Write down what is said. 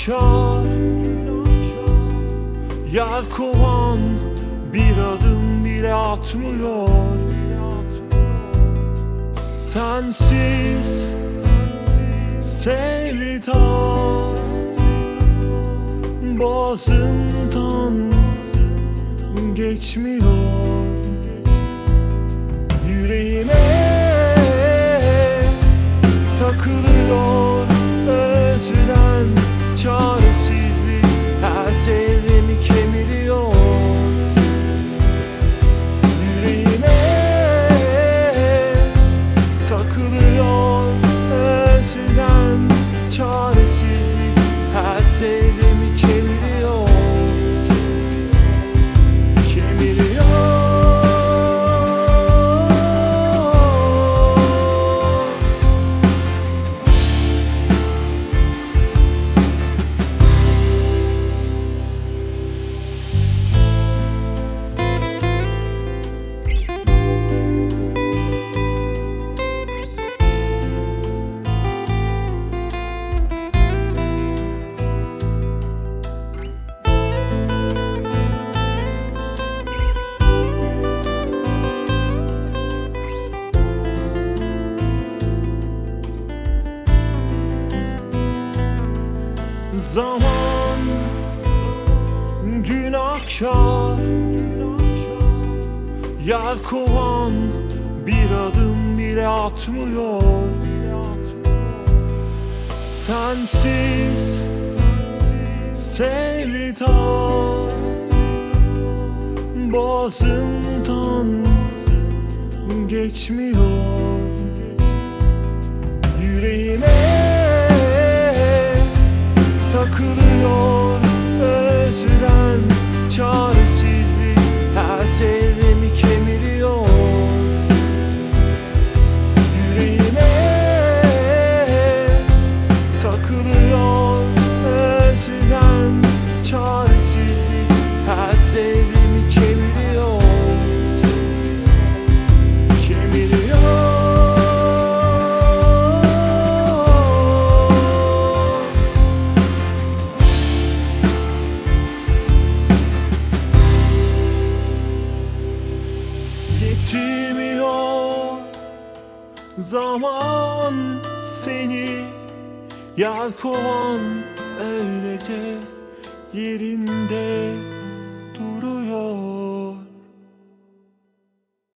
günahkar, yelkovan bir adım bile atmıyor. Sensiz sevda boğazımdan geçmiyor. Yüreğime takılıyor özlem, çaresizlik her zerremi kemiriyor. Yüreğime takılıyor özlem, çaresizlik her zerremi kemiriyor. Zaman günahkar, yelkovan bir adım bile atmıyor. Sensiz sevda boğazımdan geçmiyor. Yüreğime takılıyor özlem, çaresizlik her zerremi kemiriyor. Yüreğime takılıyor özlem, çaresizlik her zerremi kemiriyor. Yetmiyor zaman seni yelkovan öylece yerinde